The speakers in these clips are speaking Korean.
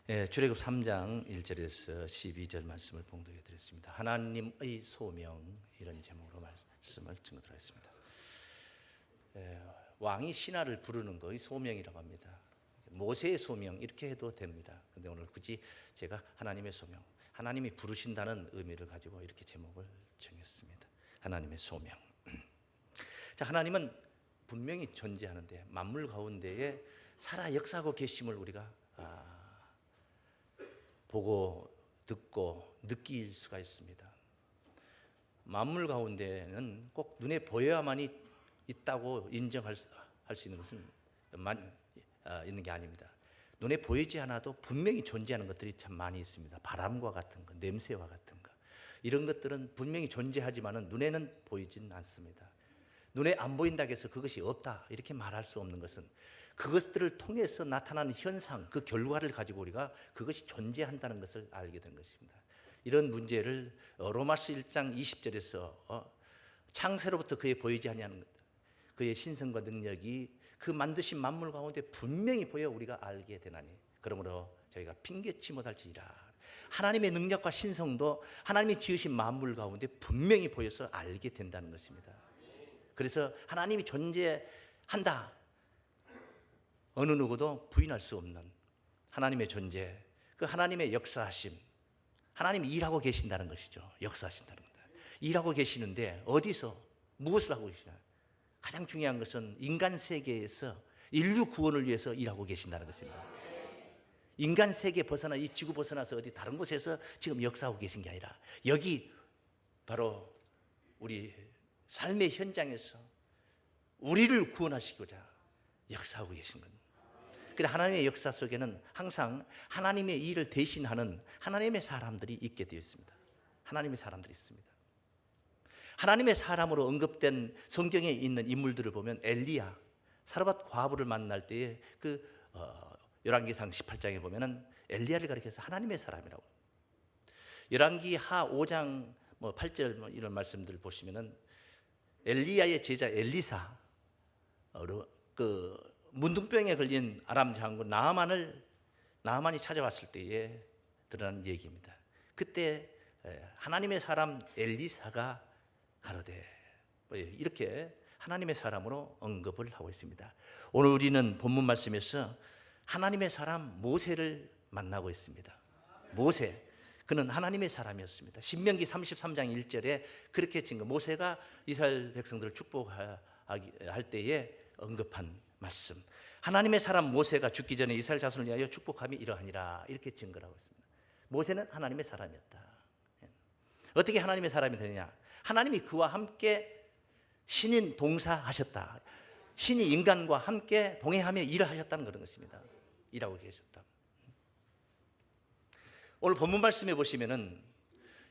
출애굽 3장 1절에서 12절 말씀을 봉독해 드렸습니다. 하나님의 소명, 이런 제목으로 말씀을 증거드리겠습니다. 왕이 신하를 부르는 거의 소명이라고 합니다. 모세의 소명 이렇게 해도 됩니다. 근데 오늘 굳이 제가 하나님의 소명, 하나님이 부르신다는 의미를 가지고 이렇게 제목을 정했습니다. 하나님의 소명. 자, 하나님은 분명히 존재하는데 만물 가운데에 살아 역사하고 계심을 우리가 보고 듣고 느낄 수가 있습니다. 만물 가운데는 꼭 눈에 보여야만이 있다고 인정할 수 있는 것은 있는 게 아닙니다. 눈에 보이지 않아도 분명히 존재하는 것들이 참 많이 있습니다. 바람과 같은 것, 냄새와 같은 것, 이런 것들은 분명히 존재하지만 눈에는 보이진 않습니다. 눈에 안 보인다고 해서 그것이 없다 이렇게 말할 수 없는 것은 그것들을 통해서 나타나는 현상, 그 결과를 가지고 우리가 그것이 존재한다는 것을 알게 된 것입니다. 이런 문제를 로마서 1장 20절에서 창세로부터 그의 보이지 아니하는 것, 그의 신성과 능력이 그 만드신 만물 가운데 분명히 보여 우리가 알게 되나니 그러므로 저희가 핑계치 못할지니라. 하나님의 능력과 신성도 하나님이 지으신 만물 가운데 분명히 보여서 알게 된다는 것입니다. 그래서 하나님이 존재한다, 어느 누구도 부인할 수 없는 하나님의 존재, 그 하나님의 역사하심, 하나님이 일하고 계신다는 것이죠. 역사하신다는 겁니다. 일하고 계시는데 어디서 무엇을 하고 계시나? 가장 중요한 것은 인간 세계에서 인류 구원을 위해서 일하고 계신다는 것입니다. 인간 세계 벗어나 이 지구 벗어나서 어디 다른 곳에서 지금 역사하고 계신 게 아니라 여기 바로 우리 삶의 현장에서 우리를 구원하시고자 역사하고 계신 겁니다. 그래서 하나님의 역사 속에는 항상 하나님의 일을 대신하는 하나님의 사람들이 있게 되어 있습니다. 하나님의 사람들이 있습니다. 하나님의 사람으로 언급된 성경에 있는 인물들을 보면 엘리야, 사르밧 과부를 만날 때에 그 열왕기상 18장에 보면은 엘리야를 가리켜서 하나님의 사람이라고. 열왕기하 5장 8절 이런 말씀들 보시면은 엘리야의 제자 엘리사, 그 문둥병에 걸린 아람 장군 나아만이 찾아왔을 때에 드러난 얘기입니다. 그때 하나님의 사람 엘리사가 가로되, 이렇게 하나님의 사람으로 언급을 하고 있습니다. 오늘 우리는 본문 말씀에서 하나님의 사람 모세를 만나고 있습니다. 모세, 그는 하나님의 사람이었습니다. 신명기 33장 1절에 그렇게 증거, 모세가 이스라엘 백성들을 축복할 때에 언급한 말씀, 하나님의 사람 모세가 죽기 전에 이스라엘 자손을 위하여 축복함이 이러하니라, 이렇게 증거를 하고 있습니다. 모세는 하나님의 사람이었다. 어떻게 하나님의 사람이 되느냐? 하나님이 그와 함께 신인 동사하셨다. 신이 인간과 함께 동행하며 일을 하셨다는 그런 것입니다. 일하고 계셨다. 오늘 본문 말씀에 보시면은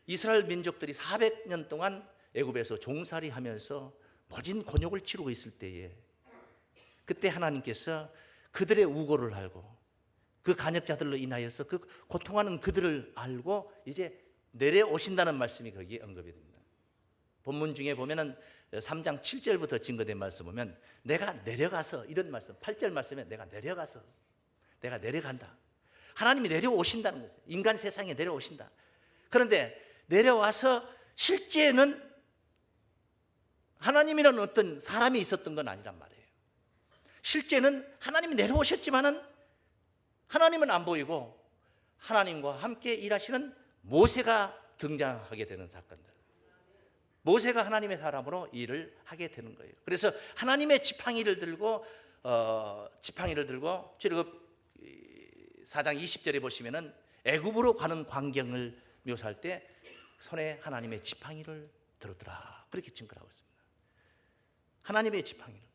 이스라엘 민족들이 400년 동안 애굽에서 종살이 하면서 모진 곤욕을 치르고 있을 때에 그때 하나님께서 그들의 우고를 알고 그 간역자들로 인하여서 그 고통하는 그들을 알고 이제 내려오신다는 말씀이 거기에 언급이 됩니다. 본문 중에 보면은 3장 7절부터 증거된 말씀 보면 내가 내려가서, 이런 말씀 8절 말씀에 내가 내려간다. 하나님이 내려오신다는 거죠. 인간 세상에 내려오신다. 그런데 내려와서 실제는 하나님이라는 어떤 사람이 있었던 건 아니란 말이에요. 실제는 하나님이 내려오셨지만은 하나님은 안 보이고 하나님과 함께 일하시는 모세가 등장하게 되는 사건들. 모세가 하나님의 사람으로 일을 하게 되는 거예요. 그래서 하나님의 지팡이를 들고 출애굽 4장 20절에 보시면은 애굽으로 가는 광경을 묘사할 때 손에 하나님의 지팡이를 들었더라, 그렇게 증거하고 있습니다. 하나님의 지팡이를,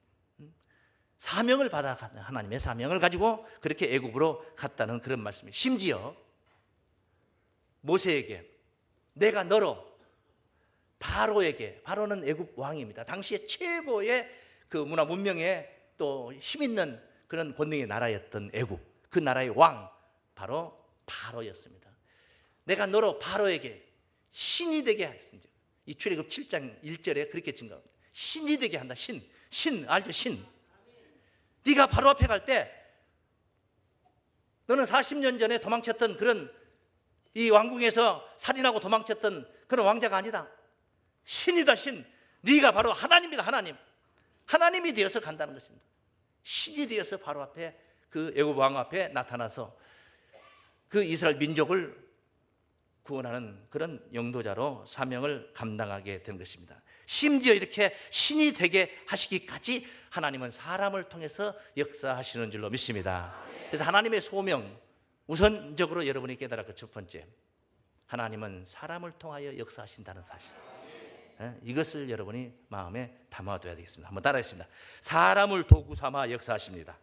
사명을 받아 하나님의 사명을 가지고 그렇게 애굽으로 갔다는 그런 말씀이에요. 심지어 모세에게 내가 너로 바로에게, 바로는 애굽 왕입니다. 당시에 최고의 그 문화 문명에 또 힘 있는 그런 권능의 나라였던 애굽, 그 나라의 왕 바로 바로였습니다. 내가 너로 바로에게 신이 되게 하겠습니다. 이 출애굽 7장 1절에 그렇게 증거합니다. 신이 되게 한다. 신 알죠? 신. 네가 바로 앞에 갈 때 너는 40년 전에 도망쳤던 그런 이 왕궁에서 살인하고 도망쳤던 그런 왕자가 아니다. 신이다, 신. 네가 바로 하나님이다, 하나님. 하나님이 되어서 간다는 것입니다. 신이 되어서 바로 앞에 그 애굽 왕 앞에 나타나서 그 이스라엘 민족을 구원하는 그런 영도자로 사명을 감당하게 된 것입니다. 심지어 이렇게 신이 되게 하시기까지 하나님은 사람을 통해서 역사하시는 줄로 믿습니다. 그래서 하나님의 소명, 우선적으로 여러분이 깨달을 것 첫 번째, 하나님은 사람을 통하여 역사하신다는 사실. 이것을 여러분이 마음에 담아둬야 되겠습니다. 한번 따라하겠습니다. 사람을 도구 삼아 역사하십니다.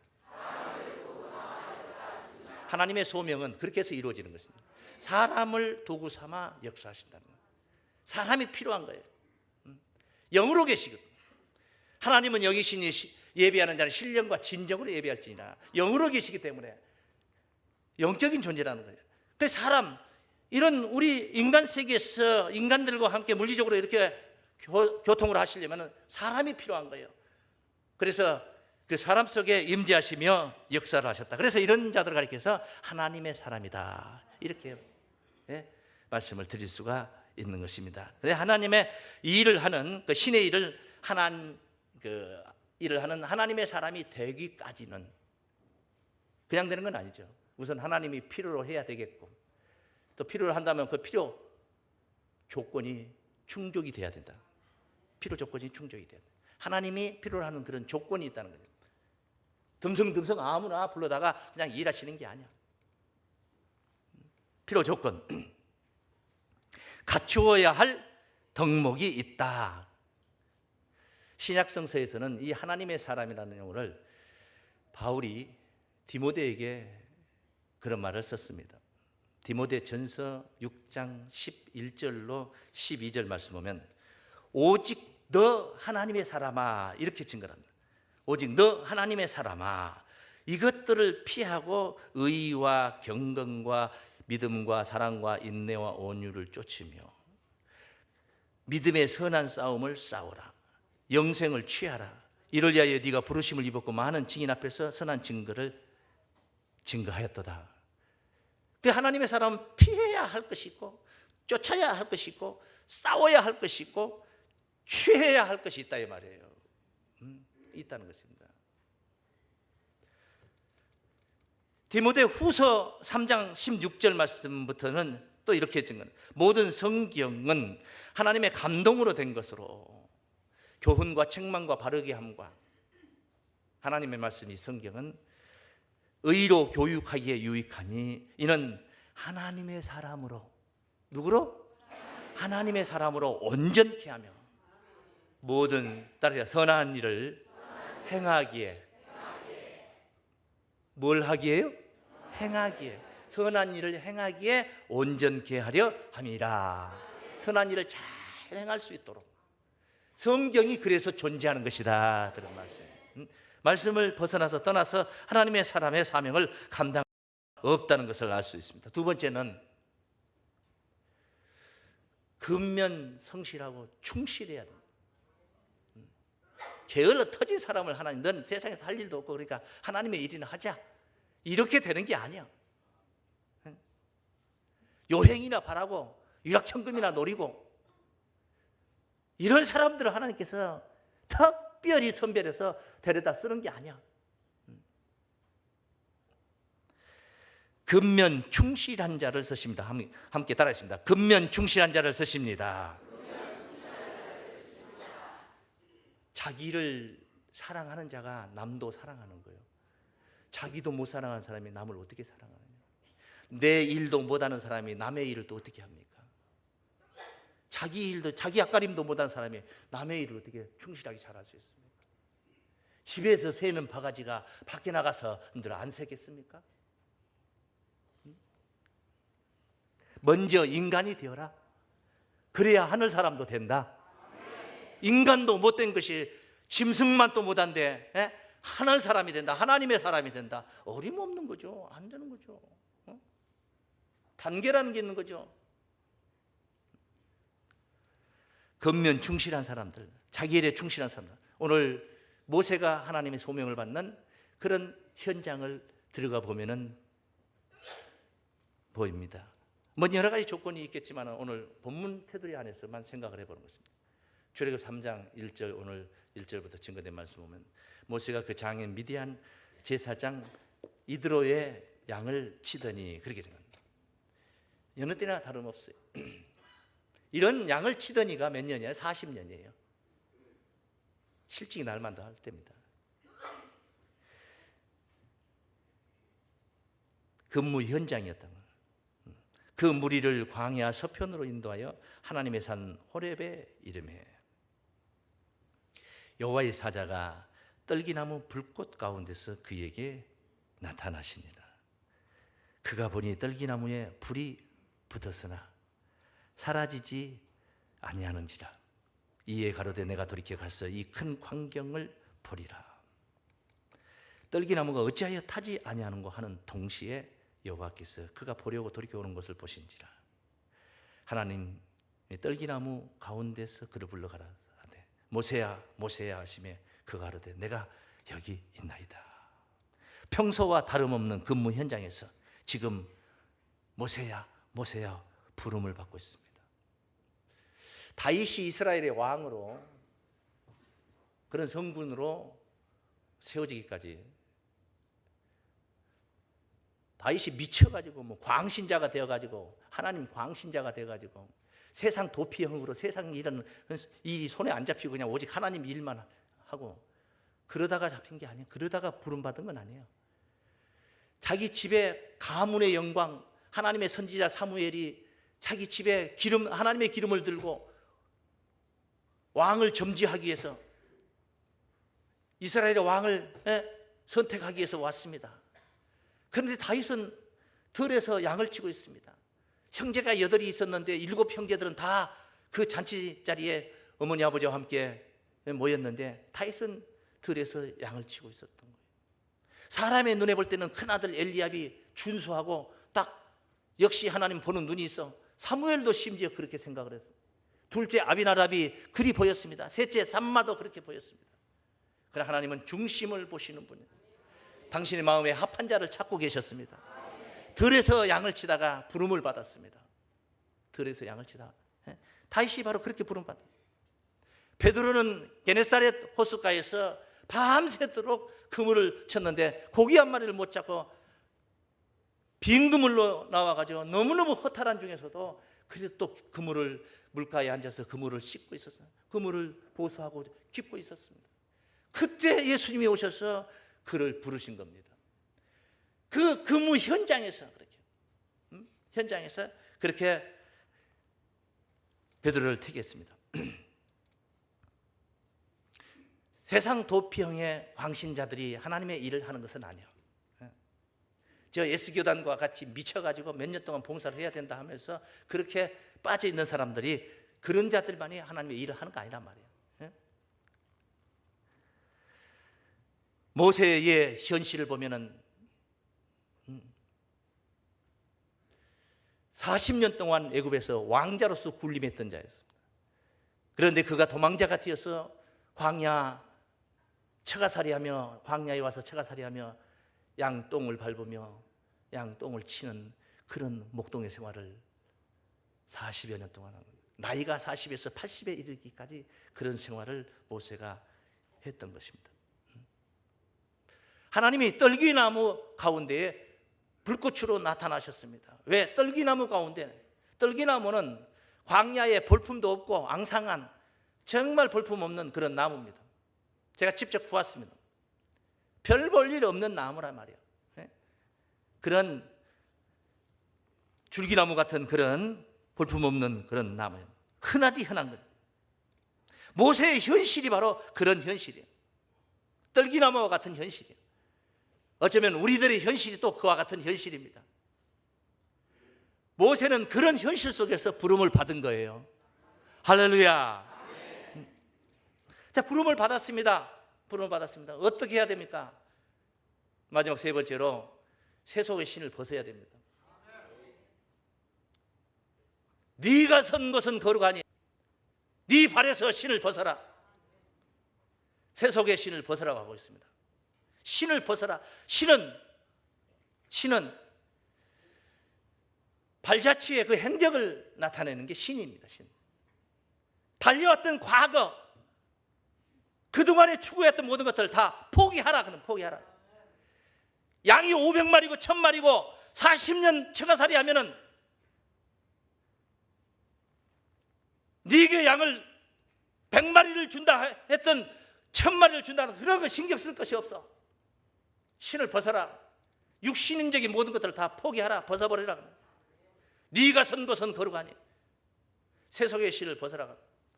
하나님의 소명은 그렇게 해서 이루어지는 것입니다. 사람을 도구 삼아 역사하신다는 거예요. 사람이 필요한 거예요. 영으로 계시거든요. 하나님은 영이 신이 예배하는 자는 신령과 진정으로 예배할지니라. 영으로 계시기 때문에 영적인 존재라는 거예요. 그래서 사람, 이런 우리 인간 세계에서 인간들과 함께 물리적으로 이렇게 교통을 하시려면 사람이 필요한 거예요. 그래서 그 사람 속에 임재하시며 역사를 하셨다. 그래서 이런 자들을 가리켜서 하나님의 사람이다, 이렇게 말씀을 드릴 수가 있는 것입니다. 하나님의 일을 하는 그 신의 일을 일을 하는 하나님의 사람이 되기까지는 그냥 되는 건 아니죠. 우선 하나님이 필요로 해야 되겠고, 또 필요로 한다면 그 필요 조건이 충족이 돼야 된다. 필요 조건이 충족이 돼야 된다. 하나님이 필요로 하는 그런 조건이 있다는 거죠. 듬성듬성 아무나 불러다가 그냥 일하시는 게 아니야. 필요 조건, 갖추어야 할 덕목이 있다. 신약성서에서는 이 하나님의 사람이라는 용어를 바울이 디모데에게 그런 말을 썼습니다. 디모데 전서 6장 11절로 12절 말씀 보면 오직 너 하나님의 사람아, 이렇게 증거합니다. 오직 너 하나님의 사람아, 이것들을 피하고 의와 경건과 믿음과 사랑과 인내와 온유를 쫓으며 믿음의 선한 싸움을 싸우라. 영생을 취하라. 이를 위하여 네가 부르심을 입었고 많은 증인 앞에서 선한 증거를 증거하였도다. 그 하나님의 사람은 피해야 할 것이 있고, 쫓아야 할 것이 있고, 싸워야 할 것이 있고, 취해야 할 것이 있다, 이 말이에요. 있다는 것입니다. 디모데 후서 3장 16절 말씀부터는 또 이렇게 증거합니다. 모든 성경은 하나님의 감동으로 된 것으로 교훈과 책망과 바르게 함과, 하나님의 말씀이 성경은 의로 교육하기에 유익하니 이는 하나님의 사람으로, 누구로? 하나님의 사람으로 온전케 하며 모든 따르라 선한 일을 행하기에, 뭘 하기에요? 행하기에, 선한 일을 행하기에 온전케 하려 함이라. 선한 일을 잘 행할 수 있도록 성경이 그래서 존재하는 것이다, 그런 말씀. 말씀을 벗어나서 떠나서 하나님의 사람의 사명을 감당할 수 없다는 것을 알 수 있습니다. 두 번째는 근면 성실하고 충실해야 됩니다. 게을러 터진 사람을 하나님, 넌 세상에서 할 일도 없고 그러니까 하나님의 일이나 하자, 이렇게 되는 게 아니야. 요행이나 바라고 일확천금이나 노리고 이런 사람들을 하나님께서 특별히 선별해서 데려다 쓰는 게 아니야. 근면 충실한 자를 쓰십니다. 함께 따라하십니다. 근면 충실한 자를 쓰십니다. 자기를 사랑하는 자가 남도 사랑하는 거예요. 자기도 못 사랑하는 사람이 남을 어떻게 사랑하느냐. 내 일도 못하는 사람이 남의 일을 또 어떻게 합니까? 자기 일도, 자기 앞가림도 못하는 사람이 남의 일을 어떻게 충실하게 잘할 수 있습니까? 집에서 새는 바가지가 밖에 나가서 늘 안 새겠습니까? 먼저 인간이 되어라. 그래야 하늘 사람도 된다. 인간도 못된 것이 짐승만 또 못한데 하늘 사람이 된다, 하나님의 사람이 된다. 어림없는 거죠. 안 되는 거죠. 단계라는 게 있는 거죠. 근면 충실한 사람들, 자기 일에 충실한 사람들. 오늘 모세가 하나님의 소명을 받는 그런 현장을 들어가 보면은 보입니다. 뭐 여러 가지 조건이 있겠지만 오늘 본문 테두리 안에서만 생각을 해보는 것입니다. 출애굽 3장 1절, 오늘 1절부터 증거된 말씀 보면 모세가 그 장인 미디안 제사장 이드로의 양을 치더니 그렇게 된 겁니다. 여느 때나 다름없어요. 이런 양을 치더니가 몇 년이에요? 40년이에요. 실직이 날만도 할 때입니다. 근무 현장이었던 거예요. 그 무리를 광야 서편으로 인도하여 하나님의 산 호렙에 이르매 여호와의 사자가 떨기나무 불꽃 가운데서 그에게 나타나시니라. 그가 보니 떨기나무에 불이 붙었으나 사라지지 아니하는지라. 이에 가로되 내가 돌이켜 가서 이 큰 광경을 보리라. 떨기나무가 어찌하여 타지 아니하는고 하는 동시에 여호와께서 그가 보려고 돌이켜오는 것을 보신지라. 하나님의 떨기나무 가운데서 그를 불러 가라사대 모세야 모세야 하시매 그가 가로되 내가 여기 있나이다. 평소와 다름없는 근무 현장에서 지금 모세야 모세야 부름을 받고 있습니다. 다윗이 이스라엘의 왕으로 그런 성군으로 세워지기까지 다윗이 미쳐가지고 뭐 광신자가 되어가지고 하나님 광신자가 되어가지고 세상 도피형으로 세상 일은 이 손에 안 잡히고 그냥 오직 하나님 일만 하고 그러다가 잡힌 게 아니에요. 그러다가 부름받은 건 아니에요. 자기 집에 가문의 영광, 하나님의 선지자 사무엘이 자기 집에 기름, 하나님의 기름을 들고 왕을 점지하기 위해서 이스라엘의 왕을 선택하기 위해서 왔습니다. 그런데 다윗은 들에서 양을 치고 있습니다. 형제가 8이 있었는데 7 형제들은 다 그 잔치 자리에 어머니 아버지와 함께 모였는데 다윗은 들에서 양을 치고 있었던 거예요. 사람의 눈에 볼 때는 큰아들 엘리압이 준수하고 딱 역시 하나님 보는 눈이 있어. 사무엘도 심지어 그렇게 생각을 했어요. 둘째 아비나답이 그리 보였습니다. 셋째 삼마도 그렇게 보였습니다. 그러나 하나님은 중심을 보시는 분이에요. 당신의 마음에 합한 자를 찾고 계셨습니다. 들에서 양을 치다가 부름을 받았습니다. 들에서 양을 치다가 다윗이 바로 그렇게 부름 받았어요. 베드로는 게네사렛 호숫가에서 밤새도록 그물을 쳤는데 고기 한 마리를 못 잡고 빈 그물로 나와가지고 너무너무 허탈한 중에서도 그래도 또 그물을 물가에 앉아서 그물을 씻고 있었어요. 그물을 보수하고 깁고 있었습니다. 그때 예수님이 오셔서 그를 부르신 겁니다. 그 근무 현장에서 그렇게 베드로를 택했습니다. 세상 도피형의 광신자들이 하나님의 일을 하는 것은 아니에요. 저 S교단과 같이 미쳐가지고 몇 년 동안 봉사를 해야 된다 하면서 그렇게 빠져있는 사람들이 그런 자들만이 하나님의 일을 하는 거 아니란 말이에요. 모세의 현실을 보면은 40년 동안 애굽에서 왕자로서 군림했던 자였습니다. 그런데 그가 도망자가 되어서 광야 처가살이하며 광야에 와서 처가살이하며 양똥을 밟으며 양똥을 치는 그런 목동의 생활을 40여 년 동안 한 겁니다. 나이가 40에서 80에 이르기까지 그런 생활을 모세가 했던 것입니다. 하나님이 떨기나무 가운데에 불꽃으로 나타나셨습니다. 왜? 떨기나무 가운데, 떨기나무는 광야에 볼품도 없고 앙상한 정말 볼품 없는 그런 나무입니다. 제가 직접 구웠습니다. 별 볼 일 없는 나무란 말이에요. 그런 줄기나무 같은 그런 볼품 없는 그런 나무예요. 흔하디 흔한 것. 모세의 현실이 바로 그런 현실이에요. 떨기나무와 같은 현실이에요. 어쩌면 우리들의 현실이 또 그와 같은 현실입니다. 모세는 그런 현실 속에서 부름을 받은 거예요. 할렐루야. 자, 부름을 받았습니다. 부름을 받았습니다. 어떻게 해야 됩니까? 마지막 세 번째로 세속의 신을 벗어야 됩니다. 네가 선 것은 거룩하니 네 발에서 신을 벗어라. 세속의 신을 벗어라고 하고 있습니다. 신을 벗어라. 신은 발자취의 그 행적을 나타내는 게 신입니다. 신. 달려왔던 과거, 그동안에 추구했던 모든 것들을 다 포기하라. 그럼 포기하라. 양이 500마리고 1000마리고 40년 처가살이 하면은 네게 양을 100마리를 준다 했던 1000마리를 준다는 그런 거 신경 쓸 것이 없어. 신을 벗어라. 육신인적인 모든 것들을 다 포기하라. 벗어버리라. 네가 선 곳은 거룩하니. 세속의 신을 벗어라.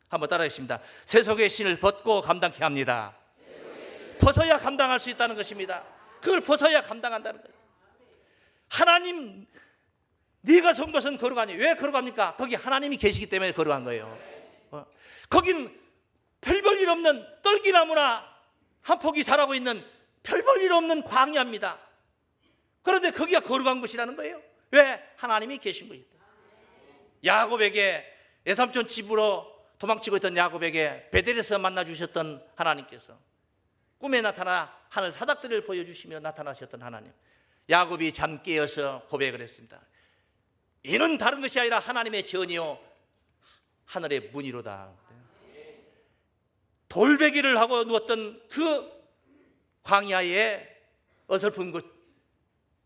한번 따라하겠습니다. 세속의 신을 벗고 감당케 합니다. 벗어야 감당할 수 있다는 것입니다. 그걸 벗어야 감당한다는 거예요. 하나님, 네가 선 것은 거룩하니. 왜 거룩합니까? 거기 하나님이 계시기 때문에 거룩한 거예요. 거긴 별 볼 일 없는 떨기나무나 한 폭이 자라고 있는 별 볼 일 없는 광야입니다. 그런데 거기가 거룩한 곳이라는 거예요. 왜? 하나님이 계신 것이다. 야곱에게, 외삼촌 집으로 도망치고 있던 야곱에게 베델에서 만나주셨던 하나님께서 꿈에 나타나 하늘 사닥들을 보여주시며 나타나셨던 하나님, 야곱이 잠 깨어서 고백을 했습니다. 이는 다른 것이 아니라 하나님의 전이요 하늘의 문이로다. 돌베기를 하고 누웠던 그 광야에 어설픈 곳,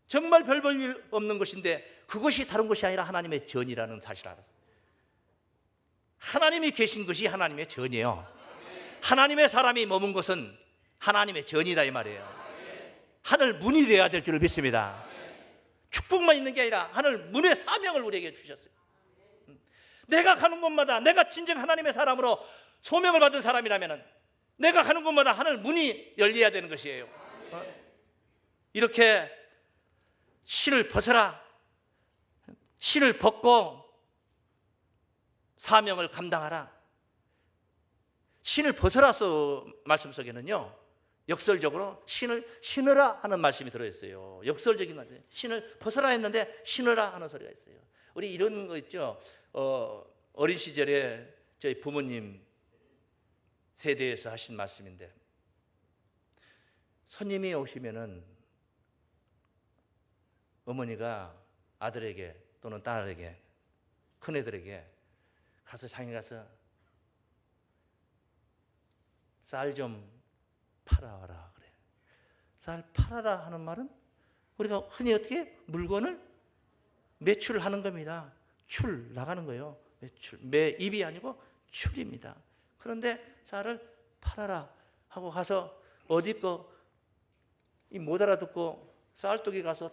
정말 별 볼 일 없는 곳인데 그것이 다른 것이 아니라 하나님의 전이라는 사실을 알았어요. 하나님이 계신 것이 하나님의 전이에요. 하나님의 사람이 머문 곳은 하나님의 전이다 이 말이에요. 하늘 문이 되어야 될 줄을 믿습니다. 축복만 있는 게 아니라 하늘 문의 사명을 우리에게 주셨어요. 내가 가는 곳마다, 내가 진정 하나님의 사람으로 소명을 받은 사람이라면 내가 가는 곳마다 하늘 문이 열려야 되는 것이에요. 이렇게 신을 벗어라. 신을 벗고 사명을 감당하라. 신을 벗어라서 말씀 속에는요, 역설적으로 신을 신으라 하는 말씀이 들어있어요. 역설적인 말씀. 신을 벗어라 했는데 신으라 하는 소리가 있어요. 우리 이런 거 있죠. 어린 시절에 저희 부모님 세대에서 하신 말씀인데, 손님이 오시면은 어머니가 아들에게 또는 딸에게, 큰애들에게 가서 장에 가서 쌀 좀 팔아와라 그래. 쌀 팔아라 하는 말은 우리가 흔히 어떻게 물건을 매출하는 겁니다. 출 나가는 거예요. 매출, 매입이 아니고 출입니다. 그런데 쌀을 팔아라 하고 가서 어디 거 못 알아듣고 쌀독에 가서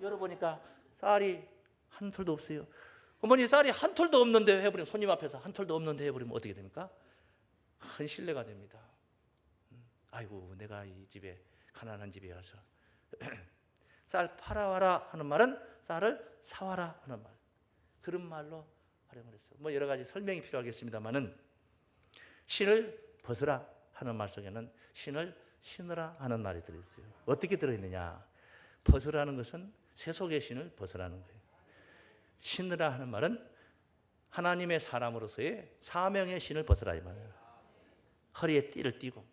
열어보니까 쌀이 한 톨도 없어요. 어머니, 쌀이 한 톨도 없는데 해버리면, 손님 앞에서 한 톨도 없는데 해버리면 어떻게 됩니까? 큰 신뢰가 됩니다. 아이고, 내가 이 집에, 가난한 집에 와서 쌀 팔아와라 하는 말은 쌀을 사와라 하는 말, 그런 말로 활용을 했어요. 뭐 여러 가지 설명이 필요하겠습니다만은 신을 벗으라 하는 말 속에는 신을 신으라 하는 말이 들어있어요. 어떻게 들어있느냐? 벗으라는 것은 세속의 신을 벗으라는 거예요. 신으라 하는 말은 하나님의 사람으로서의 사명의 신을 벗으라 이 말이에요. 허리에 띠를 띠고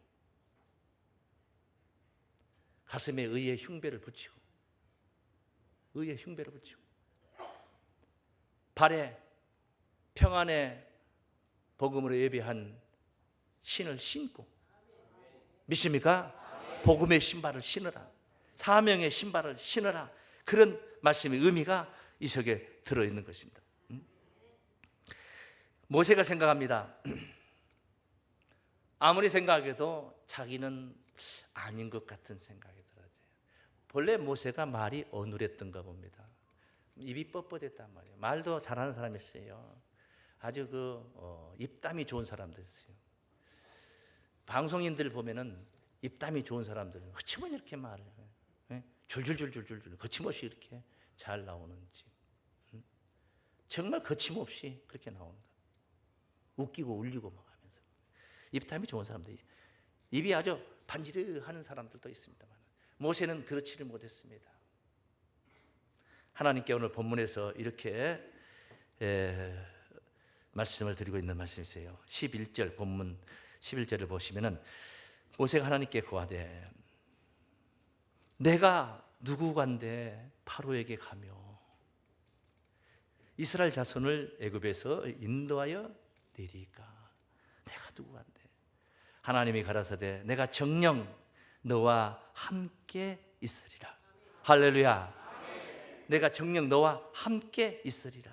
가슴에 의의 흉배를 붙이고, 의의 흉배를 붙이고, 발에 평안의 복음으로 예비한 신을 신고, 믿습니까? 복음의 신발을 신으라, 사명의 신발을 신으라, 그런 말씀의 의미가 이 속에 들어있는 것입니다. 모세가 생각합니다. 아무리 생각해도 자기는 아닌 것 같은 생각이 들어요. 본래 모세가 말이 어눌했던가 봅니다. 입이 뻣뻣했단 말이에요. 말도 잘하는 사람이었어요. 아주 입담이 좋은 사람들이었어요. 방송인들 보면은 입담이 좋은 사람들 거침없이 이렇게 말을 해요. 줄줄줄줄줄 거침없이 이렇게 잘 나오는지, 정말 거침없이 그렇게 나오는 거예요. 웃기고 울리고 막 하면서. 입담이 좋은 사람들, 입이 아주 반지르하는 사람들도 있습니다만 모세는 그렇지를 못했습니다. 하나님께 오늘 본문에서 이렇게 말씀을 드리고 있는 말씀이 있어요. 11절 본문 11절을 보시면은 모세가 하나님께 고하되 내가 누구간데 바로에게 가며 이스라엘 자손을 애굽에서 인도하여 내리까. 내가 누구한데? 하나님이 가라사대 내가 정녕 너와 함께 있으리라. 할렐루야. 내가 정녕 너와 함께 있으리라.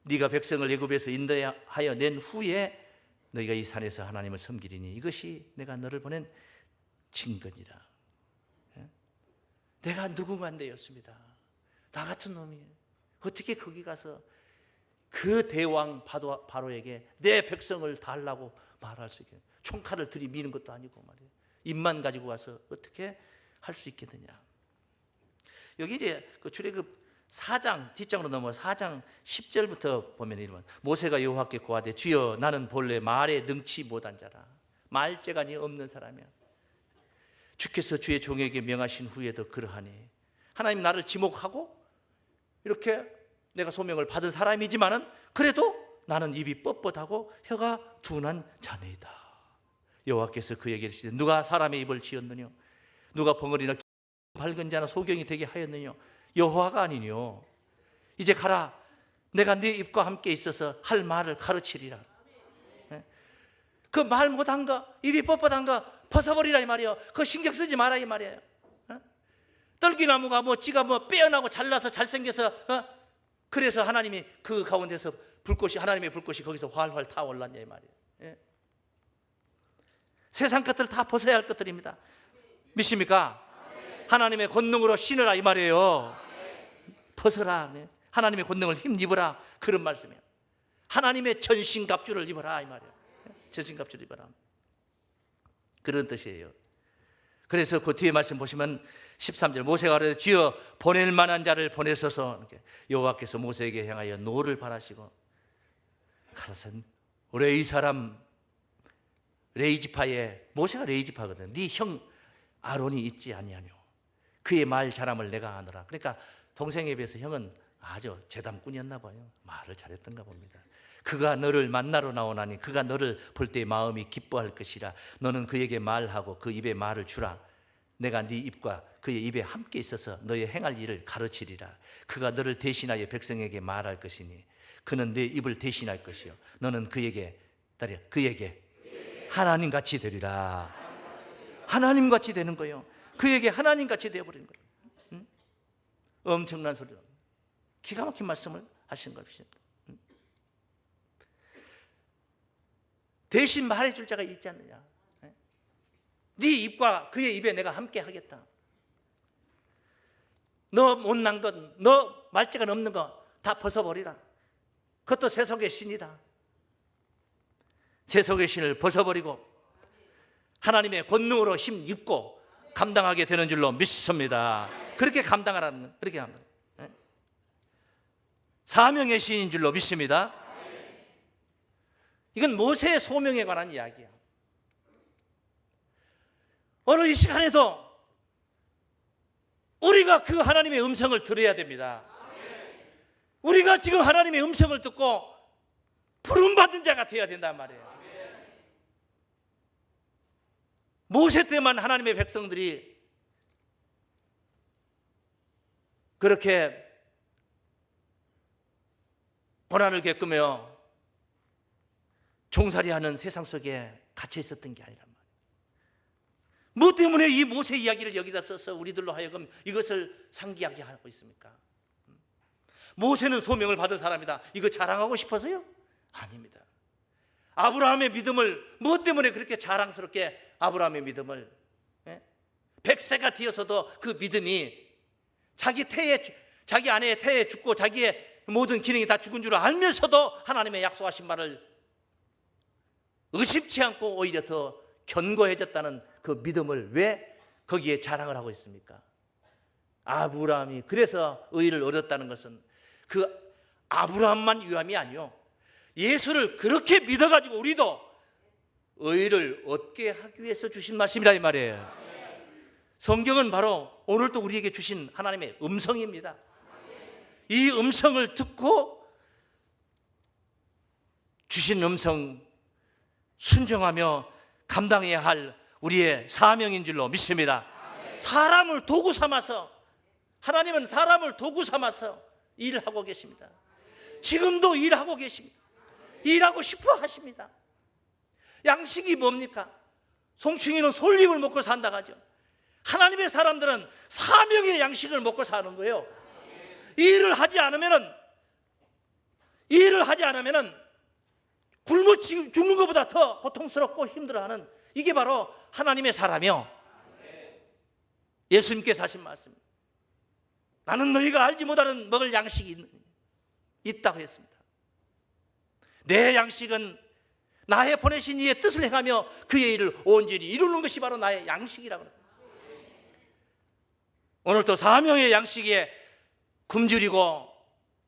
네가 백성을 애굽에서 인도하여 낸 후에 너희가 이 산에서 하나님을 섬기리니 이것이 내가 너를 보낸 증거니라. 내가 누군가인데였습니다. 나 같은 놈이 어떻게 거기 가서 그 대왕 바로에게 내 백성을 달라고 말할 수 있겠냐. 총칼을 들이미는 것도 아니고 말이에요. 입만 가지고 와서 어떻게 할 수 있겠느냐. 여기 이제 그 출애굽 4장 뒷장으로 넘어 4장 10절부터 보면 이러면 모세가 여호와께 고하되 주여 나는 본래 말에 능치 못한 자라. 말재간이 없는 사람이야. 주께서 주의 종에게 명하신 후에도 그러하니 하나님 나를 지목하고 이렇게 내가 소명을 받은 사람이지만은 그래도 나는 입이 뻣뻣하고 혀가 둔한 자네이다. 여호와께서 그에게 이르시되 누가 사람의 입을 지었느냐? 누가 벙어리나 밝은 자나 소경이 되게 하였느냐? 여호와가 아니뇨. 이제 가라. 내가 네 입과 함께 있어서 할 말을 가르치리라. 그 말 못한 거, 입이 뻣뻣한 거 벗어버리라 이 말이에요. 그거 신경 쓰지 마라 이 말이에요. 떨기나무가 뭐 지가 뭐 빼어나고 잘나서 잘생겨서 그래서 하나님이 그 가운데서 불꽃이 하나님의 불꽃이 거기서 활활 타올랐냐 이 말이에요. 세상 것들 다 벗어야 할 것들입니다. 믿습니까? 하나님의 권능으로 신으라 이 말이에요. 벗어라. 하나님의 권능을 힘입어라. 그런 말씀이에요. 하나님의 전신갑주를 입어라 이 말이에요. 전신갑주를 입어라. 그런 뜻이에요. 그래서 그 뒤에 말씀 보시면 13절 모세가 그래 주여 보낼 만한 자를 보내소서. 여호와께서 모세에게 향하여 노를 바라시고 가라사 레위 사람 레이지파에 모세가 레이지파거든. 네 형 아론이 있지 아니하뇨. 그의 말 잘함을 내가 아노라. 그러니까 동생에 비해서 형은 아주 재담꾼이었나 봐요. 말을 잘했던가 봅니다. 그가 너를 만나러 나오나니 그가 너를 볼 때 마음이 기뻐할 것이라. 너는 그에게 말하고 그 입에 말을 주라. 내가 네 입과 그의 입에 함께 있어서 너의 행할 일을 가르치리라. 그가 너를 대신하여 백성에게 말할 것이니 그는 네 입을 대신할 것이요 너는 그에게 하나님같이 되리라. 하나님같이 되는 거예요. 그에게 하나님같이 되어버리는 거예요. 엄청난 소리로 기가 막힌 말씀을 하신 것입니다. 대신 말해줄 자가 있지 않느냐. 네 입과 그의 입에 내가 함께 하겠다. 너 못난 것, 너 말재간 없는 거 다 벗어버리라. 그것도 세속의 신이다. 세속의 신을 벗어버리고 하나님의 권능으로 힘입고 감당하게 되는 줄로 믿습니다. 그렇게 감당하라는, 그렇게 감당. 사명의 신인 줄로 믿습니다. 이건 모세의 소명에 관한 이야기야. 오늘 이 시간에도 우리가 그 하나님의 음성을 들어야 됩니다. 우리가 지금 하나님의 음성을 듣고 부름받은 자가 되어야 된단 말이에요. 모세 때만 하나님의 백성들이 그렇게 고난을 겪으며 종살이하는 세상 속에 갇혀 있었던 게 아니란 말이에요. 뭐 때문에 이 모세 이야기를 여기다 써서 우리들로 하여금 이것을 상기하게 하고 있습니까? 모세는 소명을 받은 사람이다. 이거 자랑하고 싶어서요? 아닙니다. 아브라함의 믿음을 뭐 때문에 그렇게 자랑스럽게 아브라함의 믿음을 100세가 되어서도 그 믿음이 자기 아내의 태에 죽고 자기의 모든 기능이 다 죽은 줄 알면서도 하나님의 약속하신 말을 의심치 않고 오히려 더 견고해졌다는 그 믿음을 왜 거기에 자랑을 하고 있습니까? 아브라함이 그래서 의를 얻었다는 것은 그 아브라함만 위함이 아니요, 예수를 그렇게 믿어가지고 우리도 의를 얻게 하기 위해서 주신 말씀이라 이 말이에요. 성경은 바로 오늘도 우리에게 주신 하나님의 음성입니다. 이 음성을 듣고 주신 음성 순종하며 감당해야 할 우리의 사명인 줄로 믿습니다. 사람을 도구 삼아서, 하나님은 사람을 도구 삼아서 일하고 계십니다. 지금도 일하고 계십니다. 일하고 싶어 하십니다. 양식이 뭡니까? 송충이는 솔잎을 먹고 산다 하죠. 하나님의 사람들은 사명의 양식을 먹고 사는 거예요. 일을 하지 않으면은 굶어 죽는 것보다 더 고통스럽고 힘들어하는, 이게 바로 하나님의 사람이요. 예수님께서 하신 말씀입니다. 나는 너희가 알지 못하는 먹을 양식이 있다고 했습니다. 내 양식은 나의 보내신 이의 뜻을 행하며 그의 일을 온전히 이루는 것이 바로 나의 양식이라고 합니다. 오늘도 사명의 양식에 굶주리고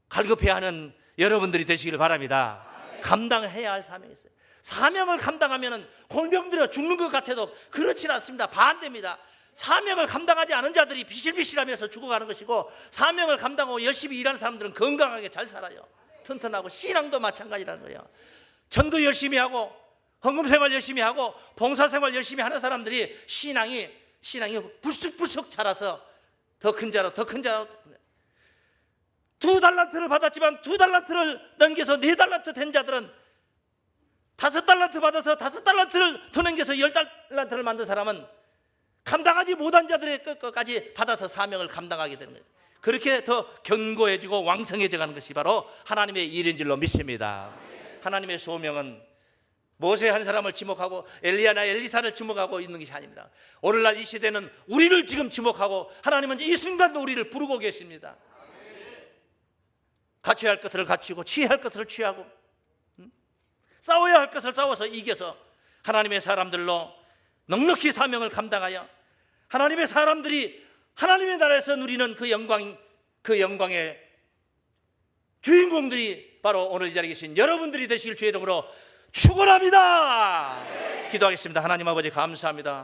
갈급해하는 여러분들이 되시길 바랍니다. 감당해야 할 사명이 있어요. 사명을 감당하면 골병들어 죽는 것 같아도 그렇지는 않습니다. 반대입니다. 사명을 감당하지 않은 자들이 비실비실하면서 죽어가는 것이고, 사명을 감당하고 열심히 일하는 사람들은 건강하게 잘 살아요. 튼튼하고. 신앙도 마찬가지라는 거예요. 전도 열심히 하고 헌금생활 열심히 하고 봉사생활 열심히 하는 사람들이 신앙이 불쑥불쑥 자라서 더 큰 자로 2달란트를 받았지만 2달란트를 넘겨서 4달란트 된 자들은, 5달란트 받아서 5달란트를 더 넘겨서 10달란트를 만든 사람은 감당하지 못한 자들의 것까지 받아서 사명을 감당하게 되는 거예요. 그렇게 더 견고해지고 왕성해져 가는 것이 바로 하나님의 일인 줄로 믿습니다. 하나님의 소명은 모세 한 사람을 지목하고 엘리야나 엘리사를 지목하고 있는 것이 아닙니다. 오늘날 이 시대는 우리를 지금 지목하고, 하나님은 이 순간도 우리를 부르고 계십니다. 갖춰야 할 것을 갖추고 취해야 할 것을 취하고 싸워야 할 것을 싸워서 이겨서 하나님의 사람들로 넉넉히 사명을 감당하여 하나님의 사람들이 하나님의 나라에서 누리는 그 영광의 주인공들이 바로 오늘 이 자리에 계신 여러분들이 되시길 주의 이름으로 축원합니다. 기도하겠습니다. 하나님 아버지 감사합니다.